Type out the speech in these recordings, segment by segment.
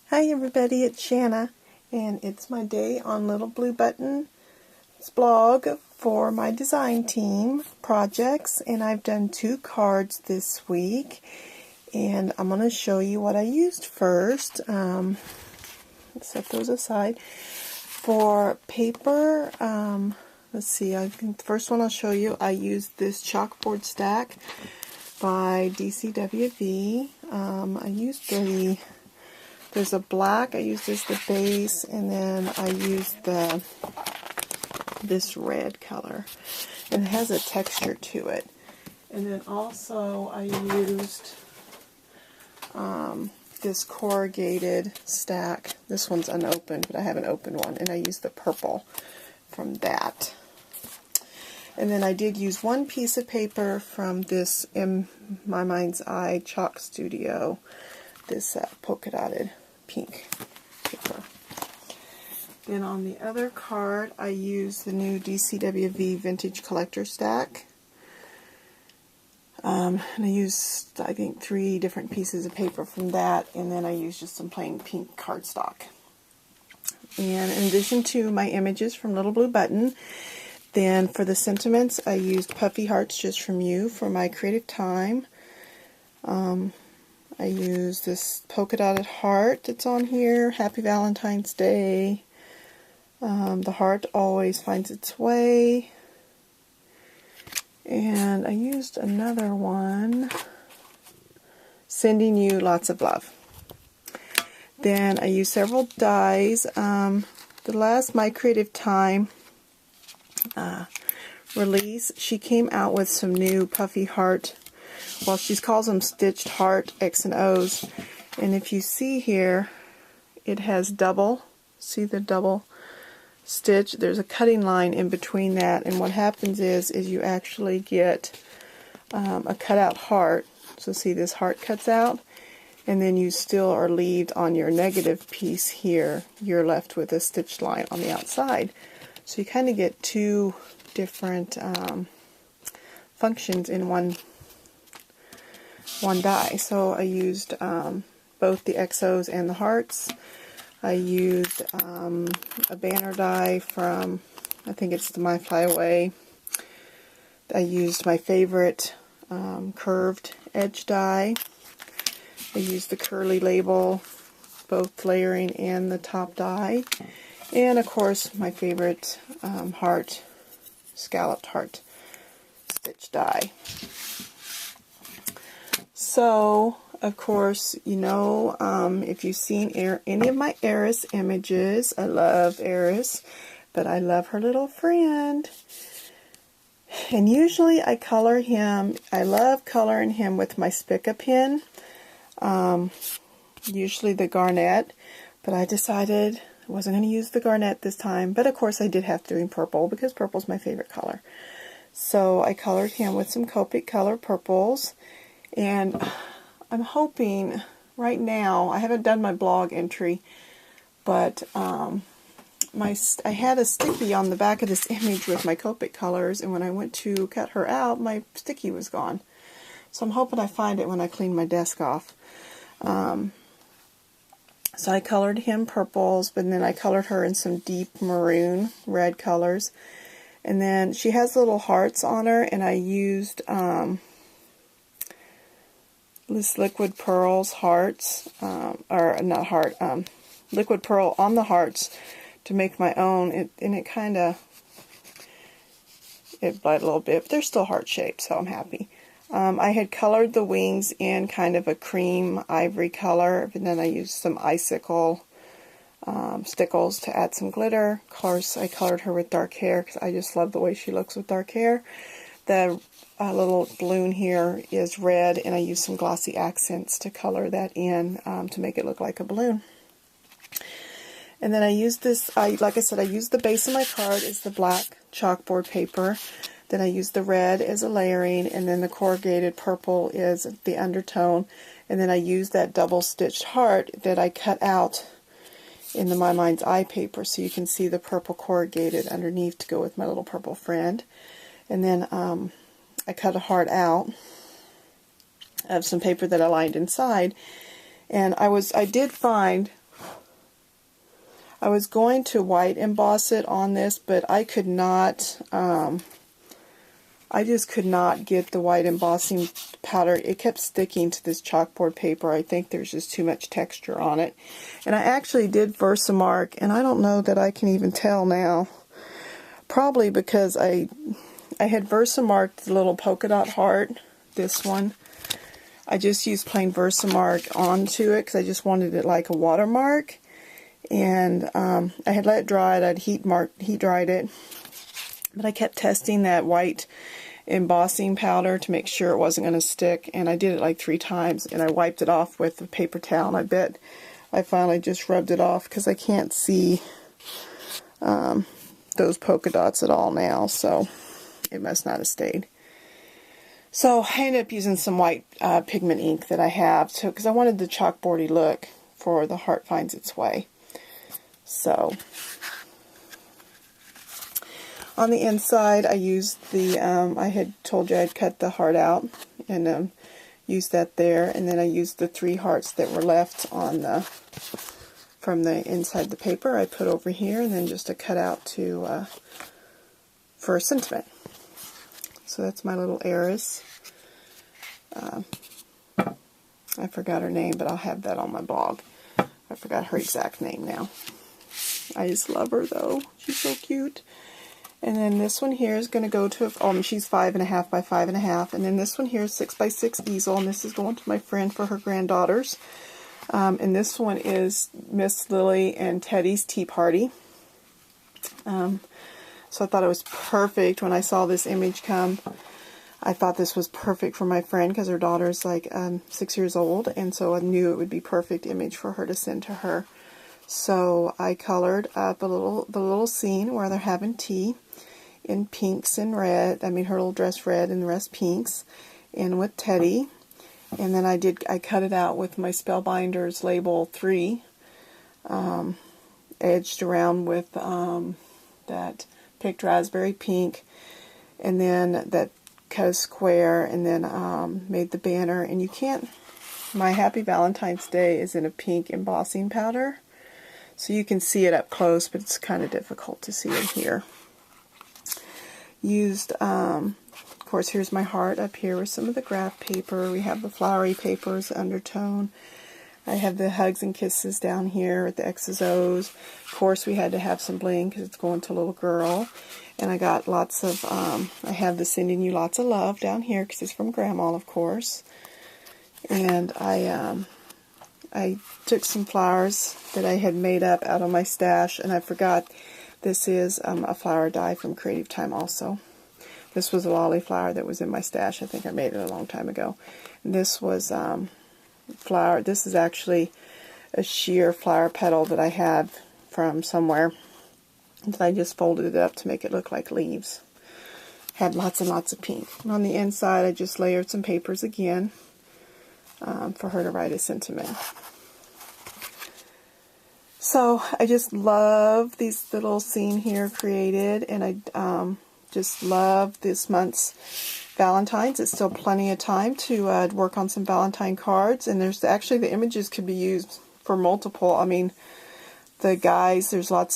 Hi everybody, it's Shanna, and it's my day on Little Blue Button's blog for my design team projects, and I've done 2 cards this week, and I'm going to show you what I used first. Set those aside. For paper, let's see, the first one I'll show you, I used this chalkboard stack by DCWV. I used there's a black, I used as the base, and then I used this red color, and it has a texture to it. And then also I used this corrugated stack. This one's unopened, but I have an open one, and I used the purple from that. And then I did use one piece of paper from this In My Mind's Eye Chalk Studio, this polka dotted pink paper. Then on the other card, I used the new DCWV Vintage Collector Stack. And I used, I think, 3 different pieces of paper from that, and then I used just some plain pink cardstock. And in addition to my images from Little Blue Button, then for the sentiments, I used Puffy Hearts Just From You for my creative time. I used this polka dotted heart that's on here, Happy Valentine's Day. The heart always finds its way. And I used another one, Sending You Lots of Love. Then I used several dies. The last My Creative Time release, she came out with some new puffy heart, well, she calls them stitched heart X and O's. And if you see here, it has double, see the double stitch, there's a cutting line in between that, and what happens is you actually get a cutout heart. So see, this heart cuts out, and then you still are left on your negative piece here, you're left with a stitched line on the outside. So you kind of get 2 different functions in one die. So I used both the XOs and the hearts. I used a banner die from, I think it's the My Fly Away. I used my favorite curved edge die. I used the curly label, both layering and the top die. And of course my favorite heart, scalloped heart stitch die. So, of course, you know, if you've seen any of my Eris images, I love Eris, but I love her little friend. And usually I color him, I love coloring him with my Spica pen, usually the garnet, but I decided I wasn't going to use the garnet this time. But of course I did have to do purple, because purple's my favorite color. So I colored him with some Copic color purples. And I'm hoping, right now, I haven't done my blog entry, but I had a sticky on the back of this image with my Copic colors, and when I went to cut her out, my sticky was gone. So I'm hoping I find it when I clean my desk off. So I colored him purples, but then I colored her in some deep maroon red colors. And then she has little hearts on her, and I used this liquid pearls hearts, or not heart, liquid pearl on the hearts to make my own, and it kind of, it bled a little bit, but they're still heart shaped, so I'm happy. I had colored the wings in kind of a cream ivory color, and then I used some icicle stickles to add some glitter. Of course, I colored her with dark hair because I just love the way she looks with dark hair. The little balloon here is red, and I used some glossy accents to color that in to make it look like a balloon. And then I used this, like I said, I used the base of my card is the black chalkboard paper. Then I used the red as a layering, and then the corrugated purple is the undertone. And then I used that double stitched heart that I cut out in the My Mind's Eye paper, so you can see the purple corrugated underneath to go with my little purple friend. And then I cut a heart out of some paper that I lined inside, and I did find I was going to white emboss it on this, but I could not, I just could not get the white embossing powder. It kept sticking to this chalkboard paper. I think there's just too much texture on it. And I actually did Versamark, and I don't know that I can even tell now. Probably because I had Versamarked the little polka dot heart, this one. I just used plain Versamark onto it because I just wanted it like a watermark. And I had let it dry. I'd heat dried it. But I kept testing that white embossing powder to make sure it wasn't going to stick. And I did it like 3 times. And I wiped it off with a paper towel. And I bet I finally just rubbed it off because I can't see those polka dots at all now. So it must not have stayed. So I ended up using some white pigment ink that I have. So because I wanted the chalkboardy look for The Heart Finds Its Way. So, on the inside, I used the, I had told you I'd cut the heart out, and used that there, and then I used the 3 hearts that were left on the, from the inside the paper, I put over here, and then just a cutout to, for a sentiment. So that's my little heiress. I forgot her name, but I'll have that on my blog. I forgot her exact name now. I just love her though. She's so cute. And then this one here is going to go to, she's 5.5 by 5.5. And then this one here is 6 by 6 easel. And this is going to my friend for her granddaughters. And this one is Miss Lily and Teddy's Tea Party. So I thought it was perfect when I saw this image come. I thought this was perfect for my friend because her daughter's like 6 years old. And so I knew it would be perfect image for her to send to her. So I colored up the little scene where they're having tea in pinks and red. I mean, her little dress red and the rest pinks, and with Teddy. And then I cut it out with my Spellbinders label 3, edged around with that picked raspberry pink, and then that cut a square, and then made the banner. And you can't. My Happy Valentine's Day is in a pink embossing powder. So you can see it up close, but it's kind of difficult to see it here. Used, of course, here's my heart up here with some of the graph paper. We have the flowery papers, undertone. I have the hugs and kisses down here with the X's, O's. Of course, we had to have some bling because it's going to a little girl. And I got lots of, I have the Sending You Lots of Love down here because it's from Grandma, of course. And I took some flowers that I had made up out of my stash, and I forgot this is a flower die from Creative Time also. This was a lolly flower that was in my stash. I think I made it a long time ago. And this was flower. This is actually a sheer flower petal that I had from somewhere. And I just folded it up to make it look like leaves. Had lots and lots of pink. And on the inside, I just layered some papers again. For her to write a sentiment. So I just love these little scene here created, and I just love this month's Valentine's. It's still plenty of time to work on some Valentine cards, and there's actually the images could be used for multiple. I mean, the guys, there's 3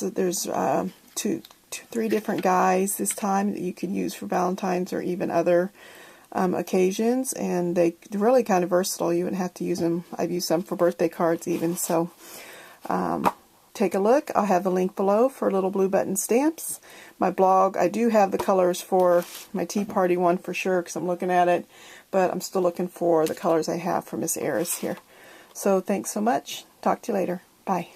different guys this time that you could use for Valentine's or even other occasions, and they're really kind of versatile. You wouldn't have to use them. I've used them for birthday cards even. So take a look. I'll have the link below for little blue button stamps. My blog, I do have the colors for my Tea Party one for sure because I'm looking at it, but I'm still looking for the colors I have for Miss Eris here. So thanks so much. Talk to you later. Bye.